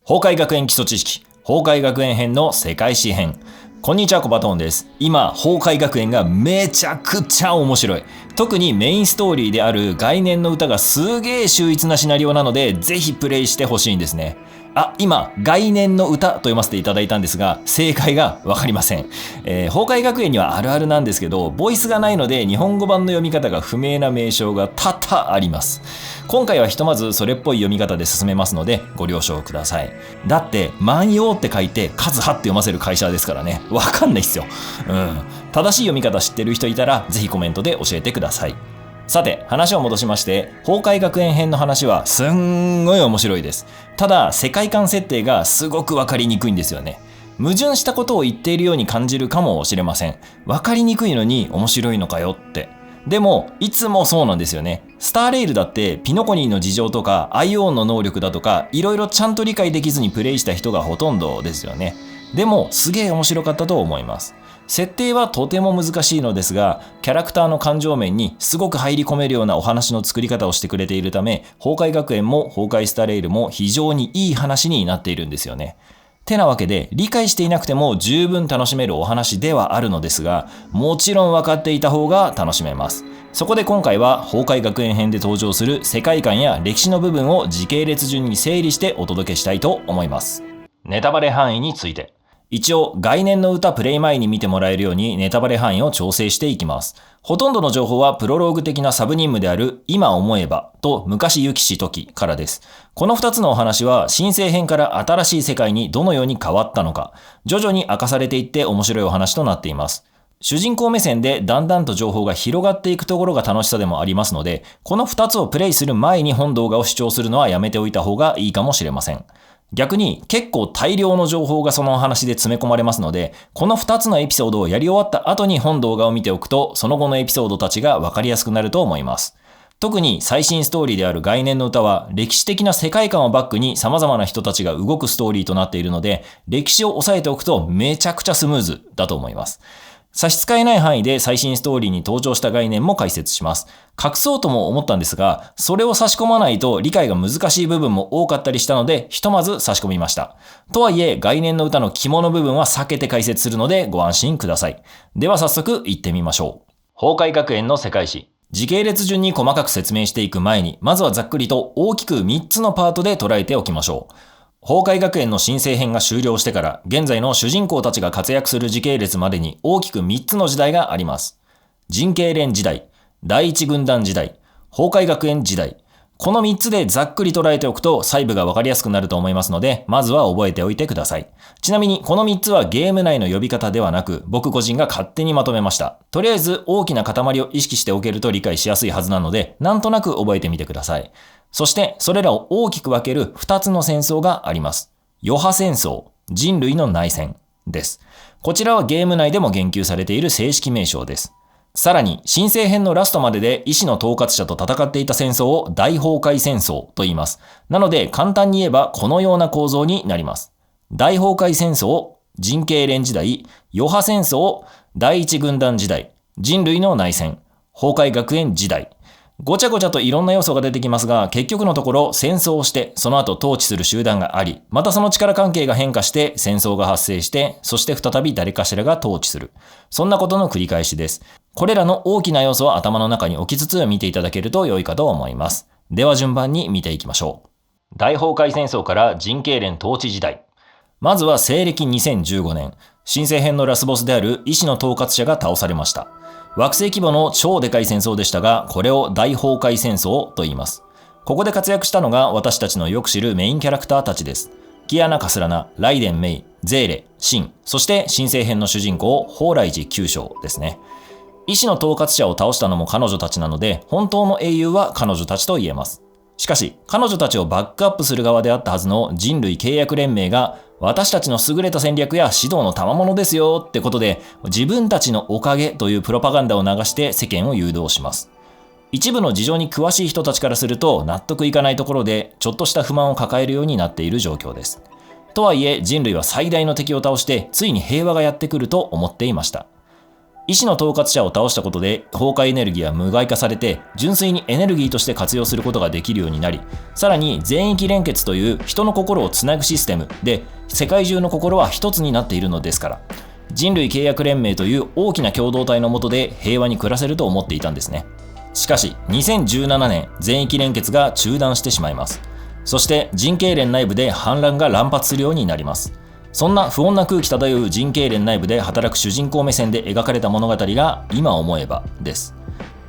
崩壊学園基礎知識、崩壊学園編の世界史編。こんにちは、コバトーンです。今、崩壊学園がめちゃくちゃ面白い。特にメインストーリーである概念の歌がすげえ秀逸なシナリオなので、ぜひプレイしてほしいんですね。今、概念の歌と読ませていただいたんですが、正解がわかりません。崩壊学園にはあるあるなんですけど、ボイスがないので日本語版の読み方が不明な名称が多々あります。今回はひとまずそれっぽい読み方で進めますので、ご了承ください。だって、万葉って書いて、数派って読ませる会社ですからね。わかんないっすよ。正しい読み方知ってる人いたら、ぜひコメントで教えてください。さて、話を戻しまして、崩壊学園編の話はすんごい面白いです。ただ、世界観設定がすごくわかりにくいんですよね。矛盾したことを言っているように感じるかもしれません。わかりにくいのに面白いのかよって。でも、いつもそうなんですよね。スターレイルだってピノコニーの事情とかアイオーンの能力だとかいろいろちゃんと理解できずにプレイした人がほとんどですよね。でも、すげえ面白かったと思います。設定はとても難しいのですが、キャラクターの感情面にすごく入り込めるようなお話の作り方をしてくれているため、崩壊学園も崩壊スターレイルも非常にいい話になっているんですよね。てなわけで、理解していなくても十分楽しめるお話ではあるのですが、もちろん分かっていた方が楽しめます。そこで今回は崩壊学園編で登場する世界観や歴史の部分を時系列順に整理してお届けしたいと思います。ネタバレ範囲について。一応、概念の歌プレイ前に見てもらえるようにネタバレ範囲を調整していきます。ほとんどの情報はプロローグ的なサブ任務である今思えばと昔行きし時からです。この2つのお話は新生編から新しい世界にどのように変わったのか、徐々に明かされていって面白いお話となっています。主人公目線でだんだんと情報が広がっていくところが楽しさでもありますので、この2つをプレイする前に本動画を視聴するのはやめておいた方がいいかもしれません。逆に結構大量の情報がそのお話で詰め込まれますので、この2つのエピソードをやり終わった後に本動画を見ておくと、その後のエピソードたちがわかりやすくなると思います。特に最新ストーリーである概念の歌は、歴史的な世界観をバックに様々な人たちが動くストーリーとなっているので、歴史を押さえておくとめちゃくちゃスムーズだと思います。差し支えない範囲で最新ストーリーに登場した概念も解説します。隠そうとも思ったんですが、それを差し込まないと理解が難しい部分も多かったりしたので、ひとまず差し込みました。とはいえ、概念の歌の肝の部分は避けて解説するのでご安心ください。では早速行ってみましょう。崩壊学園の世界史。時系列順に細かく説明していく前に、まずはざっくりと大きく3つのパートで捉えておきましょう。崩壊学園の新生編が終了してから、現在の主人公たちが活躍する時系列までに大きく3つの時代があります。人系連時代、第一軍団時代、崩壊学園時代。この3つでざっくり捉えておくと細部がわかりやすくなると思いますので、まずは覚えておいてください。ちなみにこの3つはゲーム内の呼び方ではなく、僕個人が勝手にまとめました。とりあえず大きな塊を意識しておけると理解しやすいはずなので、なんとなく覚えてみてください。そしてそれらを大きく分ける2つの戦争があります。余波戦争、人類の内戦です。こちらはゲーム内でも言及されている正式名称です。さらに、新生編のラストまでで意志の統括者と戦っていた戦争を大崩壊戦争と言います。なので、簡単に言えばこのような構造になります。大崩壊戦争、人系連時代、余波戦争、第一軍団時代、人類の内戦、崩壊学園時代。ごちゃごちゃといろんな要素が出てきますが、結局のところ戦争をして、その後統治する集団があり、またその力関係が変化して戦争が発生して、そして再び誰かしらが統治する。そんなことの繰り返しです。これらの大きな要素を頭の中に置きつつ見ていただけると良いかと思います。では順番に見ていきましょう。大崩壊戦争から人系連統治時代。まずは西暦2015年、新生編のラスボスである意志の統括者が倒されました。惑星規模の超でかい戦争でしたが、これを大崩壊戦争と言います。ここで活躍したのが私たちのよく知るメインキャラクターたちです。キアナ・カスラナ、ライデン・メイ、ゼーレ、シン、そして新生編の主人公、蓬莱寺九将ですね。意志の統括者を倒したのも彼女たちなので、本当の英雄は彼女たちと言えます。しかし、彼女たちをバックアップする側であったはずの人類契約連盟が、私たちの優れた戦略や指導の賜物ですよってことで、自分たちのおかげというプロパガンダを流して世間を誘導します。一部の事情に詳しい人たちからすると納得いかないところで、ちょっとした不満を抱えるようになっている状況です。とはいえ、人類は最大の敵を倒して、ついに平和がやってくると思っていました。意志の統括者を倒したことで崩壊エネルギーは無害化されて純粋にエネルギーとして活用することができるようになり、さらに全域連結という人の心をつなぐシステムで世界中の心は一つになっているのですから、人類契約連盟という大きな共同体の下で平和に暮らせると思っていたんですね。しかし2017年全域連結が中断してしまいます。そして人系連内部で反乱が乱発するようになります。そんな不穏な空気漂う人系連内部で働く主人公目線で描かれた物語が今思えばです。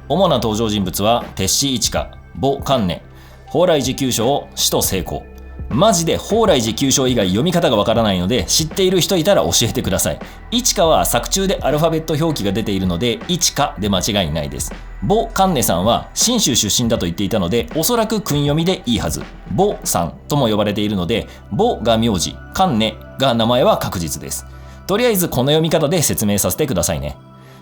主な登場人物は鉄獅一花、母観念、蓬莱寺九将、使徒成功。マジで蓬莱寺九将以外読み方がわからないので、知っている人いたら教えてください。一花は作中でアルファベット表記が出ているので一花で間違いないです。母観音さんは信州出身だと言っていたので、おそらく訓読みでいいはず。母さんとも呼ばれているので、母が名字、観音が名前は確実です。とりあえずこの読み方で説明させてくださいね。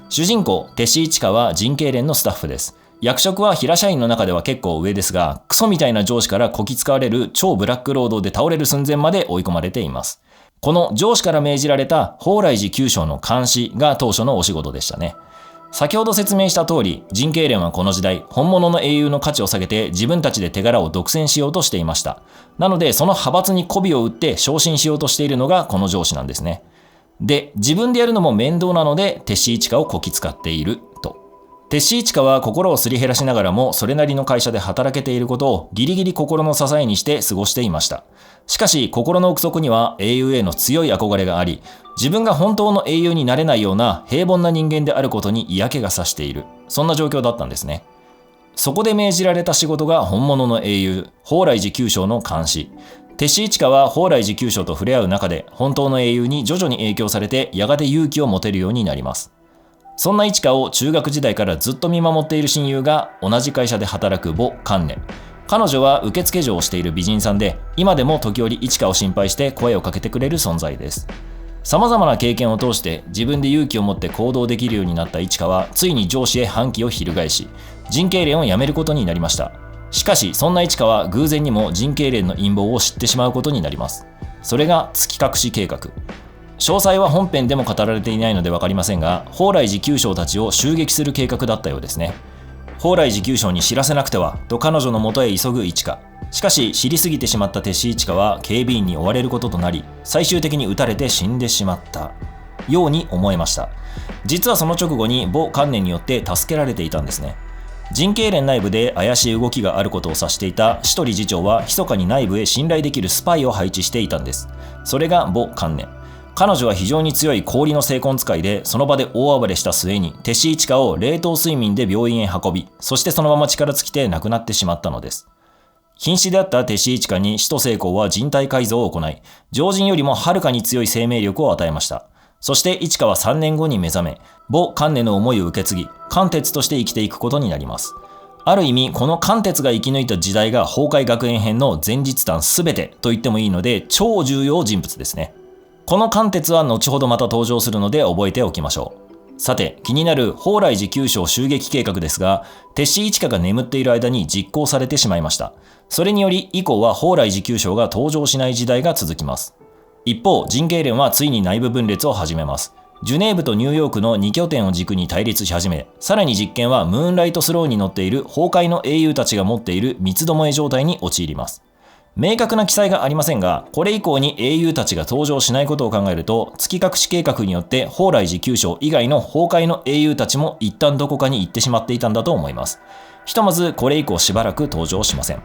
主人公鉄獅一花は人系連のスタッフです。役職は平社員の中では結構上ですが、クソみたいな上司からこき使われる超ブラック労働で倒れる寸前まで追い込まれています。この上司から命じられた蓬莱寺九将の監視が当初のお仕事でしたね。先ほど説明した通り、人系連はこの時代、本物の英雄の価値を下げて自分たちで手柄を独占しようとしていました。なので、その派閥に媚びを打って昇進しようとしているのがこの上司なんですね。で、自分でやるのも面倒なので、鉄獅一花をこき使っていると。鉄獅一花は心をすり減らしながらもそれなりの会社で働けていることをギリギリ心の支えにして過ごしていました。しかし心の奥底には英雄への強い憧れがあり、自分が本当の英雄になれないような平凡な人間であることに嫌気がさしている。そんな状況だったんですね。そこで命じられた仕事が本物の英雄、蓬莱寺九将の監視。鉄獅一花は蓬莱寺九将と触れ合う中で本当の英雄に徐々に影響されてやがて勇気を持てるようになります。そんな一花を中学時代からずっと見守っている親友が同じ会社で働く母観念。彼女は受付嬢をしている美人さんで、今でも時折一花を心配して声をかけてくれる存在です。様々な経験を通して自分で勇気を持って行動できるようになった一花はついに上司へ反旗を翻し、人系連を辞めることになりました。しかしそんな一花は偶然にも人系連の陰謀を知ってしまうことになります。それが月隠し計画。詳細は本編でも語られていないので分かりませんが、蓬莱寺九将たちを襲撃する計画だったようですね。蓬莱寺九将に知らせなくてはと彼女の元へ急ぐ一花。しかし知りすぎてしまった鉄獅一花は警備員に追われることとなり、最終的に撃たれて死んでしまったように思えました。実はその直後に母観念によって助けられていたんですね。人系連内部で怪しい動きがあることを察していた使徒理事長は密かに内部へ信頼できるスパイを配置していたんです。それが母観念。彼女は非常に強い氷の精魂使いで、その場で大暴れした末に鉄獅一花を冷凍睡眠で病院へ運び、そしてそのまま力尽きて亡くなってしまったのです。瀕死であった鉄獅一花に使徒成功は人体改造を行い、常人よりもはるかに強い生命力を与えました。そして一花は3年後に目覚め、母観念の思いを受け継ぎ、貫徹として生きていくことになります。ある意味、この貫徹が生き抜いた時代が崩壊学園編の前日談すべてと言ってもいいので、超重要人物ですね。この貫徹は後ほどまた登場するので覚えておきましょう。さて、気になる蓬莱寺九将襲撃計画ですが、鉄獅一花が眠っている間に実行されてしまいました。それにより以降は蓬莱寺九将が登場しない時代が続きます。一方、人系連はついに内部分裂を始めます。ジュネーブとニューヨークの2拠点を軸に対立し始め、さらに実験はムーンライトスローに乗っている崩壊の英雄たちが持っている三つどもえ状態に陥ります。明確な記載がありませんが、これ以降に英雄たちが登場しないことを考えると、月隠し計画によって蓬莱寺九将以外の崩壊の英雄たちも一旦どこかに行ってしまっていたんだと思います。ひとまずこれ以降しばらく登場しません。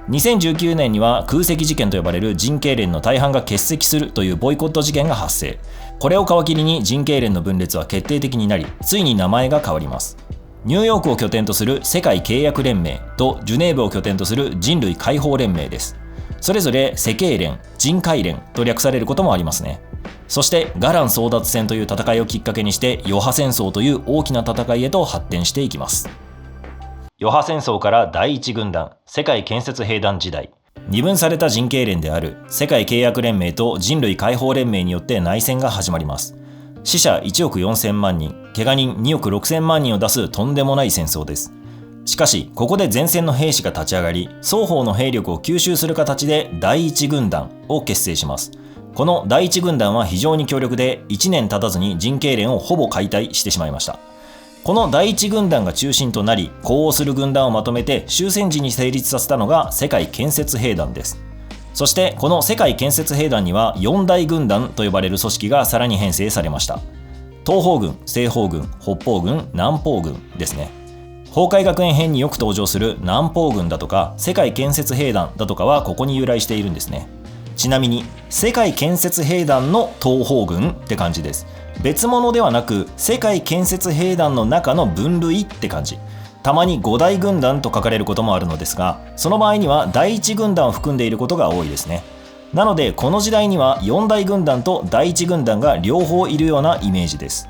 2019年には空席事件と呼ばれる人系連の大半が欠席するというボイコット事件が発生。これを皮切りに人系連の分裂は決定的になり、ついに名前が変わります。ニューヨークを拠点とする世界契約連盟とジュネーブを拠点とする人類解放連盟です。それぞれ世系連、人海連と略されることもありますね。そしてガラン争奪戦という戦いをきっかけにして余波戦争という大きな戦いへと発展していきます。余波戦争から第一軍団、世界建設兵団時代。二分された人系連である世界契約連盟と人類解放連盟によって内戦が始まります。死者1億4000万人、怪我人2億6000万人を出すとんでもない戦争です。しかし、ここで前線の兵士が立ち上がり、双方の兵力を吸収する形で第一軍団を結成します。この第一軍団は非常に強力で、1年経たずに陣形連をほぼ解体してしまいました。この第一軍団が中心となり、呼応する軍団をまとめて終戦時に成立させたのが世界建設兵団です。そしてこの世界建設兵団には4大軍団と呼ばれる組織がさらに編成されました。東方軍、西方軍、北方軍、南方軍ですね。崩壊学園編によく登場する南方軍だとか世界建設兵団だとかはここに由来しているんですね。ちなみに世界建設兵団の東方軍って感じです。別物ではなく世界建設兵団の中の分類って感じ。たまに5大軍団と書かれることもあるのですが、その場合には第1軍団を含んでいることが多いですね。なのでこの時代には4大軍団と第1軍団が両方いるようなイメージです。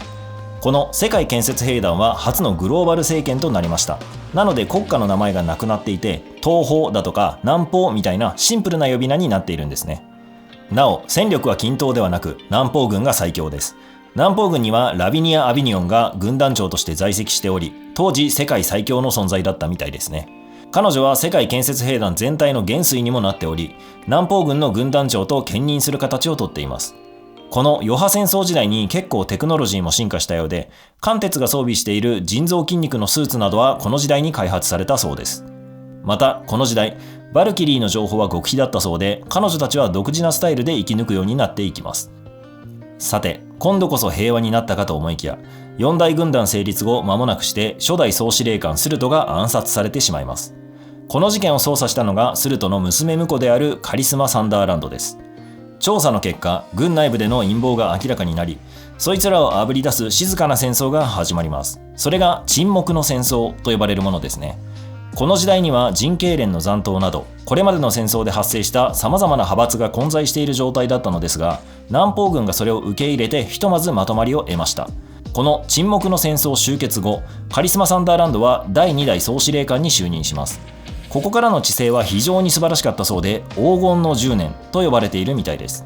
この世界建設兵団は初のグローバル政権となりました。なので国家の名前がなくなっていて、東方だとか南方みたいなシンプルな呼び名になっているんですね。なお戦力は均等ではなく南方軍が最強です。南方軍にはラビニア・アビニオンが軍団長として在籍しており、当時世界最強の存在だったみたいですね。彼女は世界建設兵団全体の元帥にもなっており、南方軍の軍団長と兼任する形をとっています。この余波戦争時代に結構テクノロジーも進化したようで、艦鉄が装備している人造筋肉のスーツなどはこの時代に開発されたそうです。またこの時代、バルキリーの情報は極秘だったそうで、彼女たちは独自なスタイルで生き抜くようになっていきます。さて、今度こそ平和になったかと思いきや、4大軍団成立後間もなくして初代総司令官スルトが暗殺されてしまいます。この事件を捜査したのがスルトの娘婿であるカリスマ・サンダーランドです。調査の結果、軍内部での陰謀が明らかになり、そいつらをあぶり出す静かな戦争が始まります。それが沈黙の戦争と呼ばれるものですね。この時代には陣形連の残党など、これまでの戦争で発生した様々な派閥が混在している状態だったのですが、南方軍がそれを受け入れてひとまずまとまりを得ました。この沈黙の戦争終結後、カリスマ・サンダーランドは第2代総司令官に就任します。ここからの治世は非常に素晴らしかったそうで、黄金の10年と呼ばれているみたいです。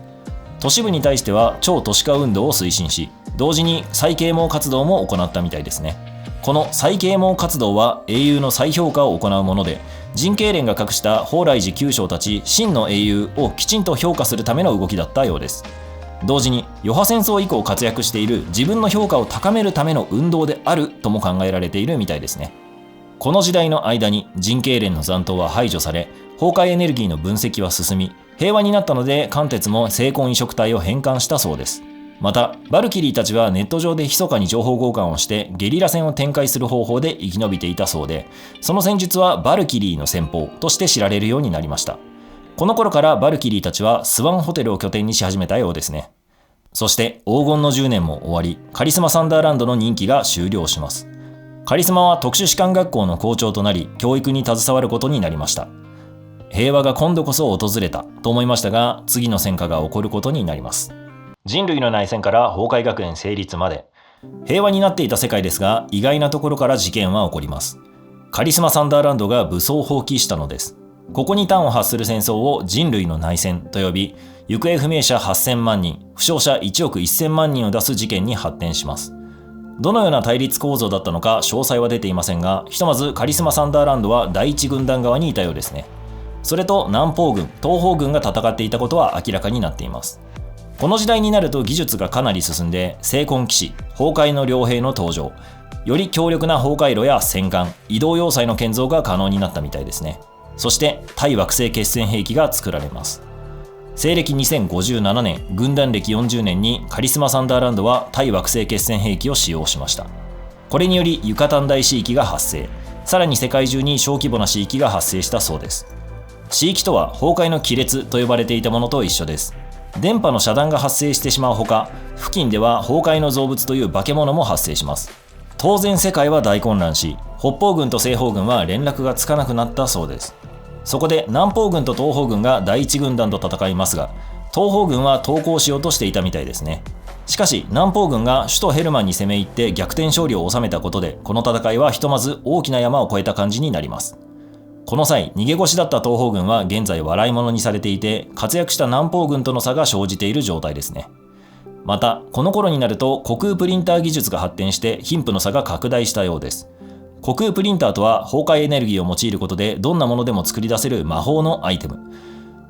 都市部に対しては超都市化運動を推進し、同時に再啓蒙活動も行ったみたいですね。この再啓蒙活動は英雄の再評価を行うもので、陣形連が隠した蓬莱寺九将たち真の英雄をきちんと評価するための動きだったようです。同時に余波戦争以降活躍している自分の評価を高めるための運動であるとも考えられているみたいですね。この時代の間に陣形連の残党は排除され、崩壊エネルギーの分析は進み、平和になったので艦鉄も精魂移植体を返還したそうです。またバルキリーたちはネット上で密かに情報交換をしてゲリラ戦を展開する方法で生き延びていたそうで、その戦術はバルキリーの戦法として知られるようになりました。この頃からバルキリーたちはスワンホテルを拠点にし始めたようですね。そして黄金の10年も終わり、カリスマ・サンダーランドの任期が終了します。カリスマは特殊士官学校の校長となり、教育に携わることになりました。平和が今度こそ訪れたと思いましたが、次の戦火が起こることになります。人類の内戦から崩壊学園成立まで、平和になっていた世界ですが、意外なところから事件は起こります。カリスマ・サンダーランドが武装を放棄したのです。ここに端を発する戦争を人類の内戦と呼び、行方不明者8000万人、負傷者1億1000万人を出す事件に発展します。どのような対立構造だったのか詳細は出ていませんが、ひとまずカリスマ・サンダーランドは第一軍団側にいたようですね。それと南方軍、東方軍が戦っていたことは明らかになっています。この時代になると技術がかなり進んで、精魂騎士、崩壊の両兵の登場、より強力な崩壊炉や戦艦、移動要塞の建造が可能になったみたいですね。そして対惑星決戦兵器が作られます。西暦2057年、軍団歴40年にカリスマ・サンダーランドは対惑星決戦兵器を使用しました。これによりユカタン大地域が発生、さらに世界中に小規模な地域が発生したそうです。地域とは崩壊の亀裂と呼ばれていたものと一緒です。電波の遮断が発生してしまうほか、付近では崩壊の造物という化け物も発生します。当然世界は大混乱し、北方軍と西方軍は連絡がつかなくなったそうです。そこで南方軍と東方軍が第一軍団と戦いますが、東方軍は投降しようとしていたみたいですね。しかし南方軍が首都ヘルマンに攻め入って逆転勝利を収めたことで、この戦いはひとまず大きな山を越えた感じになります。この際、逃げ腰だった東方軍は現在笑い物にされていて、活躍した南方軍との差が生じている状態ですね。また、この頃になると虚空プリンター技術が発展して貧富の差が拡大したようです。虚空プリンターとは崩壊エネルギーを用いることでどんなものでも作り出せる魔法のアイテム。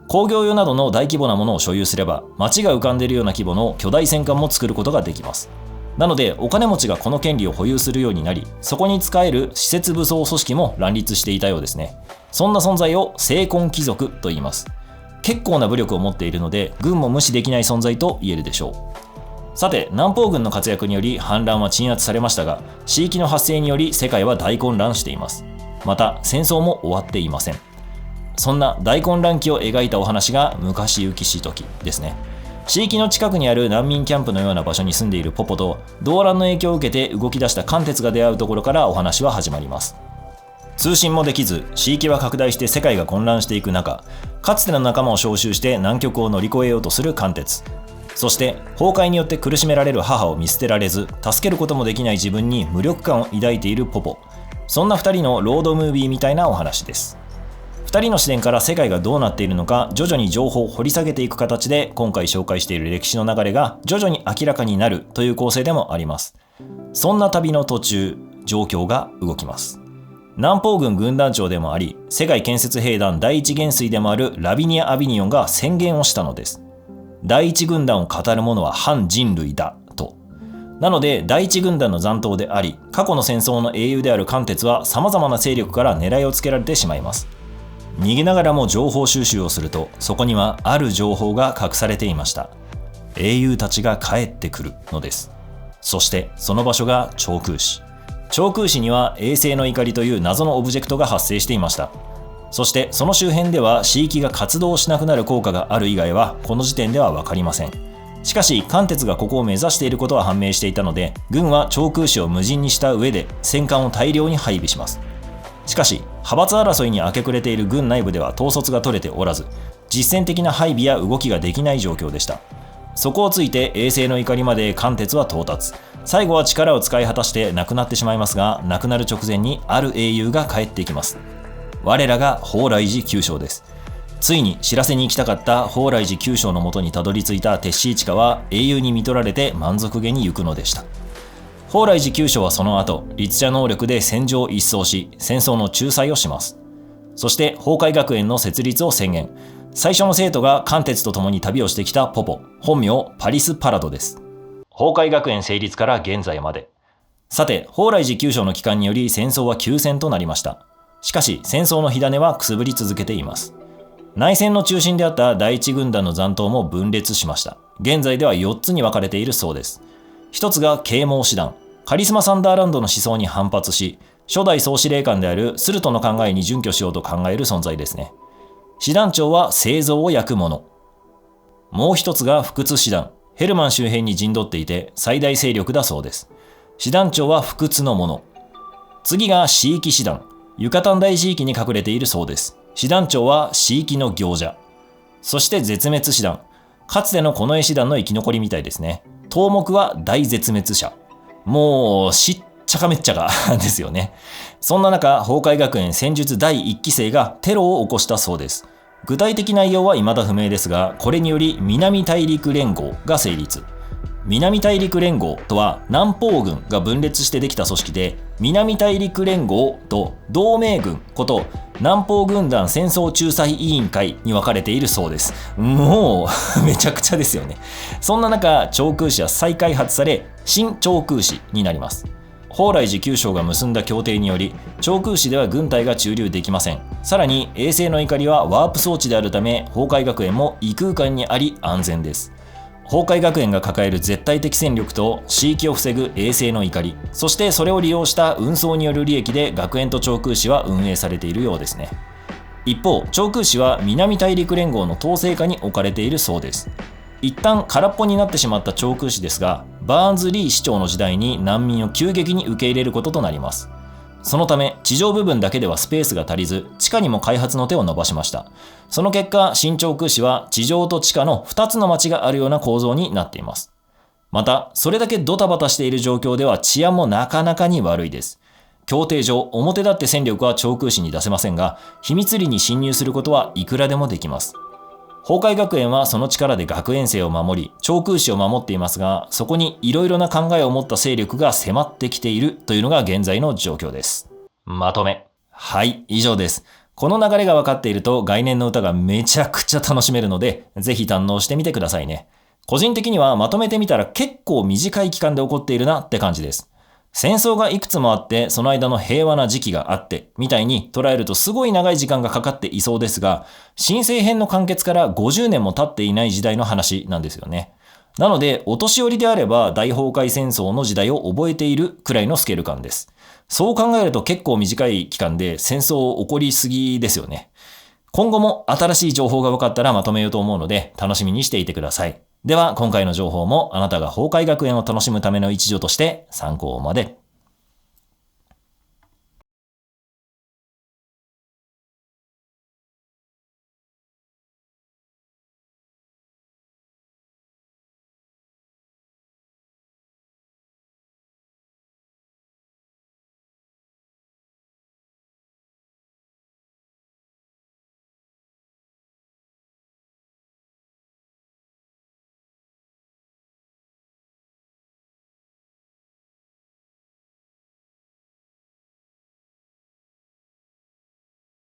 工業用などの大規模なものを所有すれば、街が浮かんでいるような規模の巨大戦艦も作ることができます。なので、お金持ちがこの権利を保有するようになり、そこに仕える施設武装組織も乱立していたようですね。そんな存在を聖魂貴族と言います。結構な武力を持っているので、軍も無視できない存在と言えるでしょう。さて、南方軍の活躍により反乱は鎮圧されましたが、地域の発生により世界は大混乱しています。また、戦争も終わっていません。そんな大混乱期を描いたお話が昔行し時ですね。地域の近くにある難民キャンプのような場所に住んでいるポポと動乱の影響を受けて動き出した関鉄が出会うところからお話は始まります。通信もできず、地域は拡大して世界が混乱していく中、かつての仲間を招集して難局を乗り越えようとする関鉄。そして崩壊によって苦しめられる母を見捨てられず、助けることもできない自分に無力感を抱いているポポ。そんな2人のロードムービーみたいなお話です。2人の視点から世界がどうなっているのか徐々に情報を掘り下げていく形で、今回紹介している歴史の流れが徐々に明らかになるという構成でもあります。そんな旅の途中、状況が動きます。南方軍軍団長でもあり、世界建設兵団第一元帥でもあるラビニア・アビニオンが宣言をしたのです。第一軍団を語る者は反人類だと。なので第一軍団の残党であり、過去の戦争の英雄である関鉄は様々な勢力から狙いをつけられてしまいます。逃げながらも情報収集をすると、そこにはある情報が隠されていました。英雄たちが帰ってくるのです。そしてその場所が長空市。長空市には衛星の怒りという謎のオブジェクトが発生していました。そしてその周辺では地域が活動しなくなる効果がある以外はこの時点では分かりません。しかし関鉄がここを目指していることは判明していたので、軍は長空市を無人にした上で戦艦を大量に配備します。しかし派閥争いに明け暮れている軍内部では統率が取れておらず、実践的な配備や動きができない状況でした。そこをついて衛星の怒りまで関鉄は到達。最後は力を使い果たして亡くなってしまいますが、亡くなる直前にある英雄が帰ってきます。我らが蓬莱寺九将です。ついに知らせに行きたかった蓬莱寺九将のもとにたどり着いた鉄獅一家は英雄に見取られて満足げに行くのでした。蓬莱寺九将はその後、律者能力で戦場を一掃し、戦争の仲裁をします。そして崩壊学園の設立を宣言。最初の生徒が関鉄と共に旅をしてきたポポ、本名パリス・パラドです。崩壊学園成立から現在まで。さて、蓬莱寺九将の帰還により戦争は休戦となりました。しかし、戦争の火種はくすぶり続けています。内戦の中心であった第一軍団の残党も分裂しました。現在では4つに分かれているそうです。一つが啓蒙師団。カリスマサンダーランドの思想に反発し、初代総司令官であるスルトの考えに準拠しようと考える存在ですね。師団長は製造を焼く者。もう一つが不屈師団。ヘルマン周辺に陣取っていて最大勢力だそうです。師団長は不屈の者。次がシーキ師団。ユカタン大地域に隠れているそうです。師団長はシーキの行者。そして絶滅師団。かつての近衛師団の生き残りみたいですね。頭目は大絶滅者。もうしっちゃかめっちゃかですよね。そんな中、崩壊学園戦術第1期生がテロを起こしたそうです。具体的内容は未だ不明ですが、これにより南大陸連合が成立。南大陸連合とは南方軍が分裂してできた組織で、南大陸連合と同盟軍こと南方軍団戦争仲裁委員会に分かれているそうです。もうめちゃくちゃですよね。そんな中、長空市は再開発され新長空市になります。蓬莱寺九将が結んだ協定により長空市では軍隊が駐留できません。さらに衛星の怒りはワープ装置であるため、崩壊学園も異空間にあり安全です。崩壊学園が抱える絶対的戦力と地域を防ぐ衛星の怒り、そしてそれを利用した運送による利益で学園と長空市は運営されているようですね。一方、長空市は南大陸連合の統制下に置かれているそうです。一旦空っぽになってしまった長空市ですが、バーンズ・リー市長の時代に難民を急激に受け入れることとなります。そのため地上部分だけではスペースが足りず、地下にも開発の手を伸ばしました。その結果、新長空市は地上と地下の2つの町があるような構造になっています。また、それだけドタバタしている状況では治安もなかなかに悪いです。協定上、表立って戦力は長空市に出せませんが、秘密裏に侵入することはいくらでもできます。崩壊学園はその力で学園生を守り、長空市を守っていますが、そこにいろいろな考えを持った勢力が迫ってきているというのが現在の状況です。まとめ。はい、以上です。この流れが分かっていると概念の歌がめちゃくちゃ楽しめるので、ぜひ堪能してみてくださいね。個人的にはまとめてみたら結構短い期間で起こっているなって感じです。戦争がいくつもあって、その間の平和な時期があって、みたいに捉えるとすごい長い時間がかかっていそうですが、新政編の完結から50年も経っていない時代の話なんですよね。なので、お年寄りであれば大崩壊戦争の時代を覚えているくらいのスケール感です。そう考えると結構短い期間で戦争起こりすぎですよね。今後も新しい情報が分かったらまとめようと思うので楽しみにしていてください。では今回の情報もあなたが崩壊学園を楽しむための一助として参考まで。